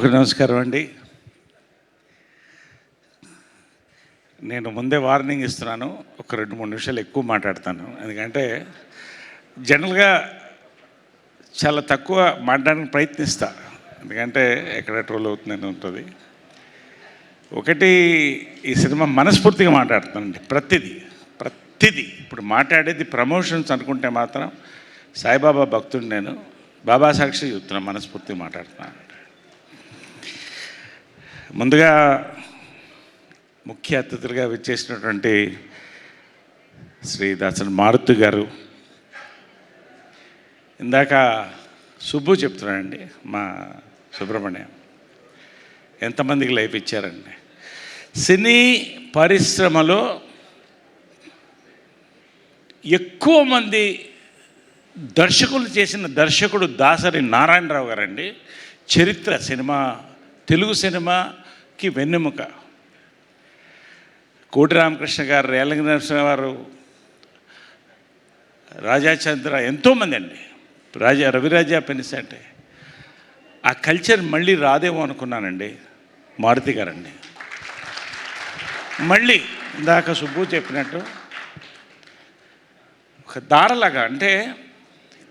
నమస్కారం అండి. నేను ముందే వార్నింగ్ ఇస్తున్నాను, ఒక 2-3 నిమిషాలు ఎక్కువ మాట్లాడతాను. ఎందుకంటే జనరల్గా చాలా తక్కువ మాట్లాడడానికి ప్రయత్నిస్తా, ఎందుకంటే ఎక్కడ ట్రోల్ అవుతుందని ఉంటుంది. ఒకటి, ఈ సినిమా మనస్ఫూర్తిగా మాట్లాడుతానండి. ప్రతిదీ ఇప్పుడు మాట్లాడేది ప్రమోషన్స్ అనుకుంటే మాత్రం సాయిబాబా భక్తుడు నేను, బాబా సాక్షి చెప్తున్నా, మనస్ఫూర్తిగా మాట్లాడుతున్నాను. ముందుగా ముఖ్య అతిథులుగా విచ్చేసినటువంటి శ్రీ దాసరి మారుతి గారు, ఇందాక సుబ్బు చెప్తున్నానండి, మా సుబ్రహ్మణ్యం ఎంతమందికి లైఫ్ ఇచ్చారండి. సినీ పరిశ్రమలో ఎక్కువ మంది దర్శకులు చేసిన దర్శకుడు దాసరి నారాయణరావు గారండి. చరిత్ర సినిమా, తెలుగు సినిమాకి వెన్నెముక. కోటి రామకృష్ణ గారు, రేలంగి నరసింహ గారు, రాజాచంద్ర, ఎంతోమంది అండి, రవిరాజా పెనిసంటే. ఆ కల్చర్ మళ్ళీ రాదేమో అనుకున్నానండి. మారుతి గారండి మళ్ళీ ఇందాక సుబ్బు చెప్పినట్టు ఒక దారలాగా, అంటే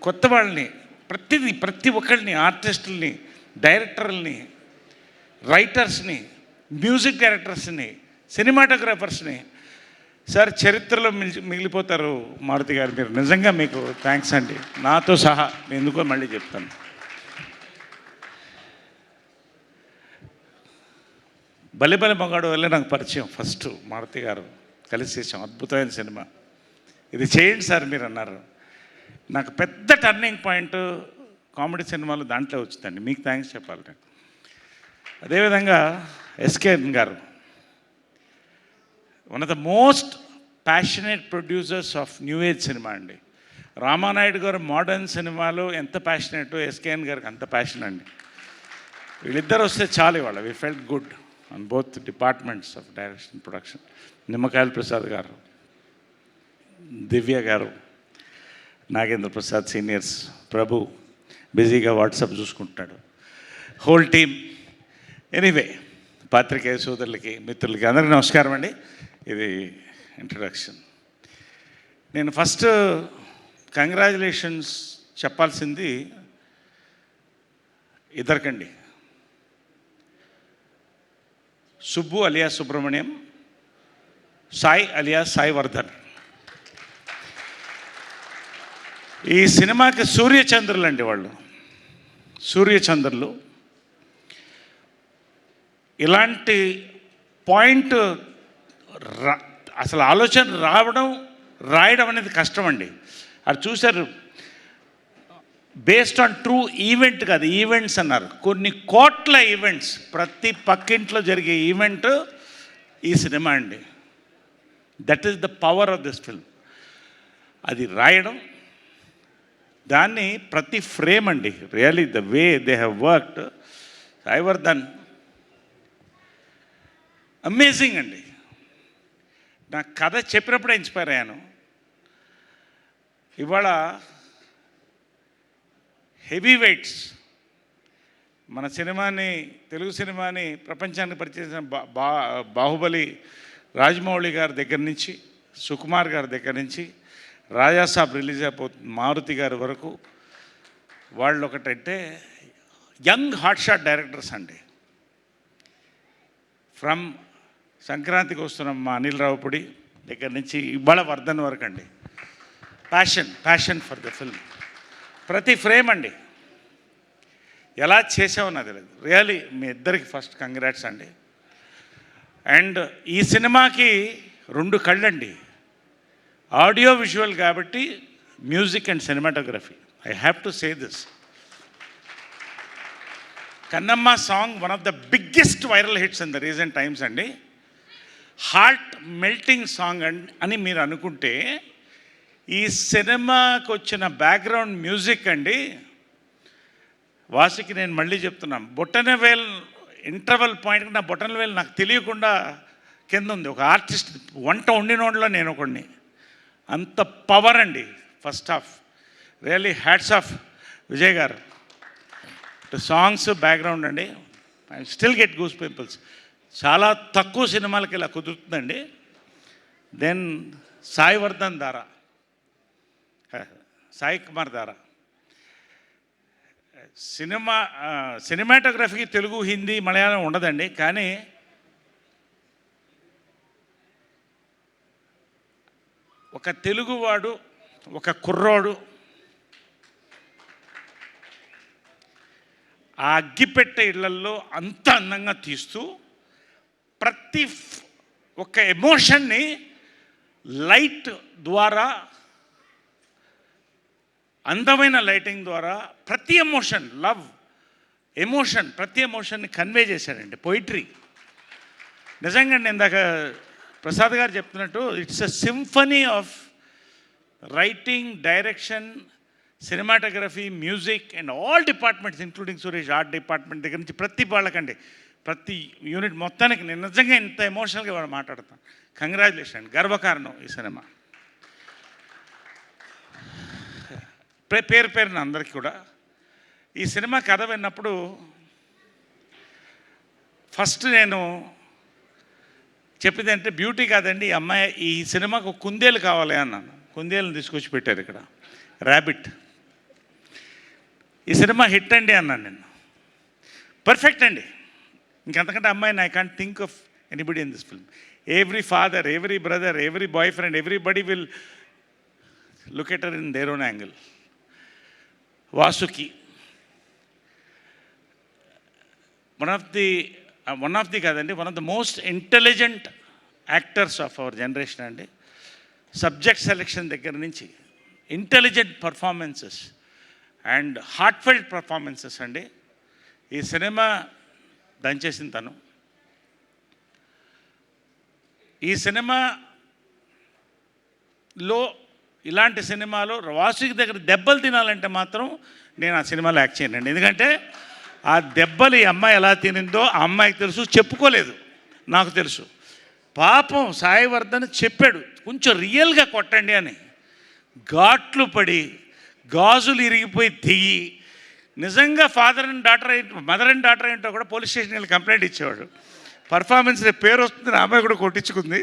కొత్త వాళ్ళని, ప్రతి ఒక్కరిని, ఆర్టిస్టుల్ని, డైరెక్టర్లని, రైటర్స్ని, మ్యూజిక్ డైరెక్టర్స్ని, సినిమాటోగ్రాఫర్స్ని, సార్ చరిత్రలో మిగిలిపోతారు మారుతి గారు. మీరు నిజంగా మీకు థ్యాంక్స్ అండి, నాతో సహా. ఎందుకో మళ్ళీ చెప్తాను. బలి మగాడు వల్ల నాకు పరిచయం. ఫస్ట్ మారుతి గారు కలిసి చేసాం, అద్భుతమైన సినిమా. ఇది చేయండి సార్ మీరు అన్నారు. నాకు పెద్ద టర్నింగ్ పాయింట్ కామెడీ సినిమాలు దాంట్లో వచ్చిందండి. మీకు థ్యాంక్స్ చెప్పాలి నేను. అదేవిధంగా ఎస్కేఎన్ గారు, one of the most passionate producers of new age cinema అండి. రామానాయుడు గారు మోడర్న్ సినిమాలో ఎంత ప్యాషనేట్, ఎస్కేఎన్ గారికి అంత ప్యాషన్ అండి. వీళ్ళిద్దరు వస్తే చాలు ఇవాళ. We felt good on both departments of direction, production. Nimmakayala Prasad గారు, దివ్య గారు, నాగేంద్ర ప్రసాద్ సీనియర్స్, ప్రభు బిజీగా వాట్సాప్ చూసుకుంటున్నాడు, హోల్ టీమ్. ఎనీవే, పాత్రికేయ సోదరులకి, మిత్రులకి అందరికీ నమస్కారం అండి. ఇది ఇంట్రడక్షన్. నేను ఫస్ట్ కంగ్రాచులేషన్స్ చెప్పాల్సింది ఇద్దరికండి. సుబ్బు అలియా సుబ్రహ్మణ్యం, సాయి అలియా సాయి వర్ధన్. ఈ సినిమాకి సూర్యచంద్రులు అండి వాళ్ళు, సూర్యచంద్రులు. ఇలాంటి పాయింట్ అసలు ఆలోచన రాయడం అనేది కష్టం అండి. అది చూశారు, బేస్డ్ ఆన్ ట్రూ ఈవెంట్ కాదు, ఈవెంట్స్ అన్నారు. కొన్ని కోట్ల ఈవెంట్స్, ప్రతి పక్కింట్లో జరిగే ఈవెంట్ ఈ సినిమా అండి. That is the power of this film. అది రాయడం, దాన్ని ప్రతి ఫ్రేమ్ అండి, really the way they have worked. Sai Vardhan amazing అండి. నాకు కథ చెప్పినప్పుడే ఇన్స్పైర్ అయ్యాను. ఇవాళ హెవీ వెయిట్స్ మన సినిమాని, తెలుగు సినిమాని ప్రపంచానికి పరిచయం బాహుబలి రాజమౌళి గారి దగ్గర నుంచి, సుకుమార్ గారి దగ్గర నుంచి, రాజాసాబ్ రిలీజ్ అయిపోతుంది మారుతి గారి వరకు. వాళ్ళు ఒకటంటే యంగ్ హాట్షాట్ డైరెక్టర్స్ అండి. ఫ్రమ్ సంక్రాంతికి వస్తున్న మా అనిల్ రావుపూడి దగ్గర నుంచి ఇవాళ వర్ధన్ వరకు అండి. Passion for the film. ప్రతి ఫ్రేమ్ అండి, ఎలా చేసామన్నది లేదు. రియలీ మీ ఇద్దరికి ఫస్ట్ కంగ్రాట్స్ అండి. అండ్ ఈ సినిమాకి 2 కళ్ళండి, ఆడియో విజువల్ కాబట్టి, music and cinematography. I have to say this. Kannamma song one of the biggest viral hits in the recent times అండి. హార్ట్ మెల్టింగ్ సాంగ్ అని మీరు అనుకుంటే, ఈ సినిమాకి వచ్చిన బ్యాక్గ్రౌండ్ మ్యూజిక్ అండి, వాసికి నేను మళ్ళీ చెప్తున్నాను, బొటనవేల్ ఇంటర్వల్ పాయింట్కి నా బొటనవేల్ నాకు తెలియకుండా కింద ఉంది. ఒక ఆర్టిస్ట్ వంట వండినోడ్లో నేను ఒకడిని. అంత పవర్ అండి first half. Really hats off Vijay గారు. సాంగ్స్ బ్యాక్గ్రౌండ్ అండి I still get goose pimples. చాలా తక్కువ సినిమాలకి ఇలా కుదురుతుందండి. దెన్ సాయి వర్ధన్ దారా, సాయి కుమార్ దారా సినిమాటోగ్రఫీకి తెలుగు, హిందీ, మలయాళం ఉండదండి. కానీ ఒక తెలుగువాడు, ఒక కుర్రోడు ఆ అగ్గిపెట్టె ఇళ్లల్లో అంత అందంగా తీస్తూ ప్రతి ఒక్క ఎమోషన్ని లైట్ ద్వారా, అందమైన లైటింగ్ ద్వారా ప్రతి ఎమోషన్, లవ్ ఎమోషన్, ప్రతి ఎమోషన్ని కన్వే చేశాడండి. పోయిటరీ నిజంగా. నేను ఇందాక ప్రసాద్ గారు చెప్తున్నట్టు it's a symphony of writing, direction, cinematography, music and all departments including Suresh, art department దగ్గర నుంచి ప్రతి వాళ్ళకండి, ప్రతి యూనిట్ మొత్తానికి. నేను నిజంగా ఇంత ఎమోషనల్గా వాళ్ళు మాట్లాడతాను. కంగ్రాచులేషన్, గర్వకారణం ఈ సినిమా. పేరు పేరున అందరికీ కూడా. ఈ సినిమా కథ విన్నప్పుడు ఫస్ట్ నేను చెప్పింది అంటే బ్యూటీ కాదండి, ఈ అమ్మాయి ఈ సినిమాకు కుందేలు కావాలి అన్నాను. కుందేలను తీసుకొచ్చి పెట్టారు ఇక్కడ, ర్యాబిట్. ఈ సినిమా హిట్ అండి అన్నాను నేను. పర్ఫెక్ట్ అండి. ఇంకంతకంటే అమ్మాయిని I can't think of anybody in this film. Every father, every brother, every boyfriend, everybody will look at her in their own angle. Vasuki one of the కాదండి, one of the most intelligent actors of our generation అండి. Subject selection దగ్గర నుంచి intelligent performances and heartfelt performances అండి. ఈ cinema దంచేసిన తను. ఈ సినిమాలో ఇలాంటి సినిమాలో వాసుకి దగ్గర దెబ్బలు తినాలంటే మాత్రం నేను ఆ సినిమాలో యాక్ట్ చేయనండి. ఎందుకంటే ఆ దెబ్బలు ఈ అమ్మాయి ఎలా తినిందో ఆ అమ్మాయికి తెలుసు, చెప్పుకోలేదు, నాకు తెలుసు. పాపం సాయి వర్ధన్ చెప్పాడు కొంచెం రియల్గా కొట్టండి అని. ఘాట్లు పడి గాజులు ఇరిగిపోయి దిగి నిజంగా father and daughter mother and daughter ఏంటో కూడా పోలీస్ స్టేషన్ వెళ్ళి కంప్లైంట్ ఇచ్చేవాడు. పర్ఫార్మెన్స్ పేరు వస్తుందని ఆమె కూడా కొట్టించుకుంది.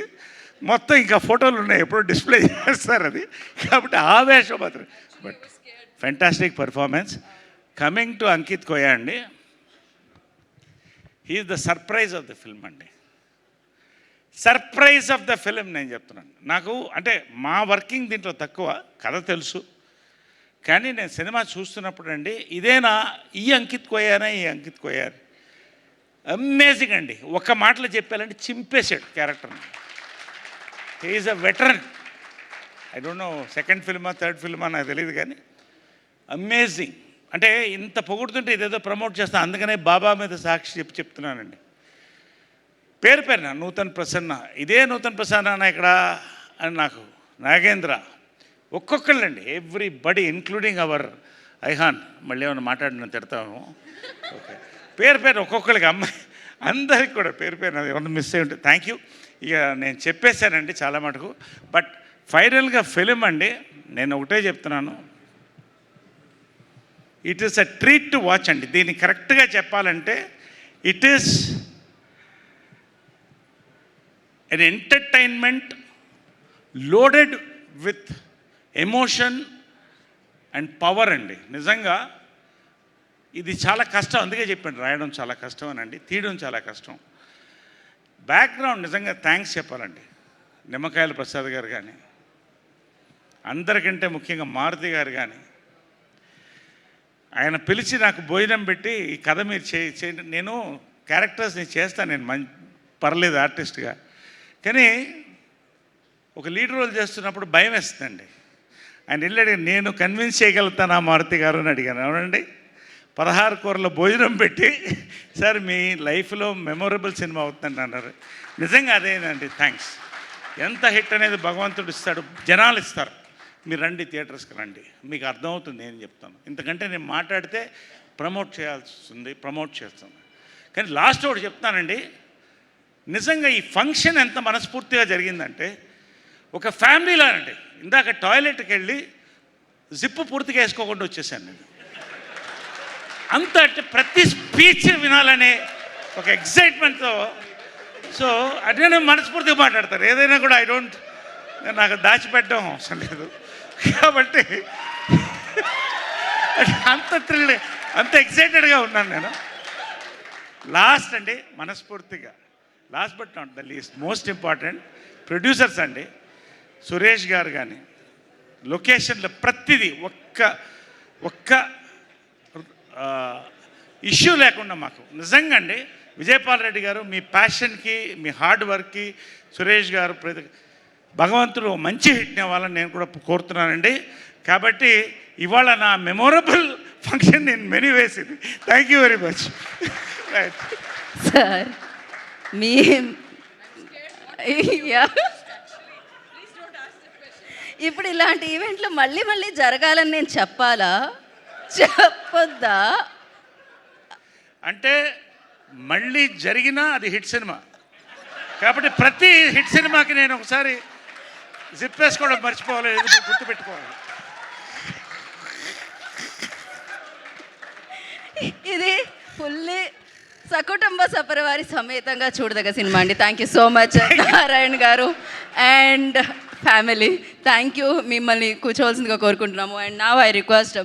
మొత్తం ఇంకా ఫోటోలు ఉన్నాయి, ఎప్పుడో డిస్ప్లే చేస్తారు అది. కాబట్టి ఆవేశం మాత్రం. But fantastic performance. Coming to Ankith Koyya అండి, he's the surprise of the film అండి. సర్ప్రైజ్ ఆఫ్ ద ఫిలిం నేను చెప్తున్నాను. నాకు అంటే మా వర్కింగ్ దీంట్లో తక్కువ, కథ తెలుసు. కానీ నేను సినిమా చూస్తున్నప్పుడు అండి, ఇదేనా ఈ అంకిత్ కోయానా, ఈ అంకిత్ కోయా, అమేజింగ్ అండి. ఒక్క మాటలో చెప్పాలంటే చింపేశాడు క్యారెక్టర్ని. He's a veteran. I don't know second ఫిల్మా థర్డ్ ఫిల్మా నాకు తెలియదు, కానీ అమేజింగ్. అంటే ఇంత పొగుడుతుంటే ఇదేదో ప్రమోట్ చేస్తాను, అందుకనే బాబా మీద సాక్షి చెప్తున్నానండి. పేరు పేరున నూతన్ ప్రసన్న, ఇదే నూతన్ ప్రసన్న ఇక్కడ అని నాకు నాగేంద్ర, ఒక్కొక్కళ్ళండి, ఎవ్రీబడి ఇంక్లూడింగ్ అవర్ ఐహాన్. మళ్ళీ ఏమైనా మాట్లాడిన తిడతాము. ఓకే, పేరు పేరు ఒక్కొక్కరికి, అమ్మాయి అందరికి కూడా పేరు పేరు ఏమన్నా మిస్ అయ్యి ఉంటే థ్యాంక్ యూ. ఇక నేను చెప్పేశానండి చాలా మటుకు. బట్ ఫైనల్గా ఫిలిం అండి, నేను ఒకటే చెప్తున్నాను, it is a treat to watch అండి. దీన్ని కరెక్ట్గా చెప్పాలంటే it is an entertainment loaded with emotion and power అండి. నిజంగా ఇది చాలా కష్టం, అందుకే చెప్పాను రాయడం చాలా కష్టం అనండి, తీయడం చాలా కష్టం. బ్యాక్గ్రౌండ్ నిజంగా థ్యాంక్స్ చెప్పాలండి. నిమ్మకాయల ప్రసాద్ గారు కానీ, అందరికంటే ముఖ్యంగా మారుతి గారు కానీ, ఆయన పిలిచి నాకు భోజనం పెట్టి ఈ కథ మీరు చేయండి, నేను క్యారెక్టర్స్ని చేస్తాను, నేను పర్లేదు ఆర్టిస్ట్గా, కానీ ఒక లీడ్ రోల్ చేస్తున్నప్పుడు భయం వేస్తుందండి. ఆయన వెళ్ళాడు, నేను కన్విన్స్ చేయగలుగుతాను ఆ మారుతి గారు అని అడిగాను. అవునండి, 16 కూరల భోజనం పెట్టి సార్ మీ లైఫ్లో మెమొరబుల్ సినిమా అవుతుందండి అన్నారు. నిజంగా అదేనండి, థ్యాంక్స్. ఎంత హిట్ అనేది భగవంతుడు ఇస్తాడు, జనాలు ఇస్తారు. మీరు రండి, థియేటర్స్కి రండి, మీకు అర్థమవుతుంది నేను చెప్తాను. ఇంతకంటే నేను మాట్లాడితే ప్రమోట్ చేయాల్సి వస్తుంది, ప్రమోట్ చేస్తాను. కానీ లాస్ట్ ఒకటి చెప్తానండి, నిజంగా ఈ ఫంక్షన్ ఎంత మనస్ఫూర్తిగా జరిగిందంటే ఒక ఫ్యామిలీలో అండి. ఇందాక టాయిలెట్కి వెళ్ళి జిప్పు పూర్తిగా వేసుకోకుండా వచ్చేసాను నేను. అంత అంటే ప్రతి స్పీచ్ వినాలనే ఒక ఎక్సైట్మెంట్తో. సో అదే మనస్ఫూర్తిగా మాట్లాడతారు ఏదైనా కూడా. నాకు దాచిపెట్టడం అవసరం లేదు కాబట్టి అంత థ్రిల్, అంత ఎక్సైటెడ్గా ఉన్నాను నేను. లాస్ట్ అండి, మనస్ఫూర్తిగా last but not the least, most important producers అండి. సురేష్ గారు కానీ లొకేషన్లో ప్రతిదీ ఒక్క ఇష్యూ లేకుండా మాకు నిజంగా అండి. విజయపాల్ రెడ్డి గారు మీ ప్యాషన్కి, మీ హార్డ్ వర్క్కి, సురేష్ గారు భగవంతుడు మంచి హిట్ని ఇవ్వాలని నేను కూడా కోరుతున్నానండి. కాబట్టి ఇవాళ నా మెమొరబుల్ ఫంక్షన్ నేను మెనీ వేసింది. Thank you very much. Sir మీ ఇప్పుడు ఇలాంటి ఈవెంట్లు మళ్ళీ మళ్ళీ జరగాలని నేను చెప్పాలా, చెప్పొద్దా? అంటే మళ్ళీ జరిగినా అది హిట్ సినిమా కాబట్టి ప్రతి హిట్ సినిమాకి నేను ఒకసారి జిప్ వేసుకోవడం మర్చిపోవాలి, గుర్తుపెట్టుకోవాలి. ఇది ఫుల్లీ సకుటుంబ సపరివారి సమేతంగా చూడదగ్గ సినిమా అండి. Thank you so much Narayana గారు అండ్ ఫ్యామిలీ. Thank you. మిమ్మల్ని కూర్చోవలసిందిగా కోరుకుంటున్నాము. And now I request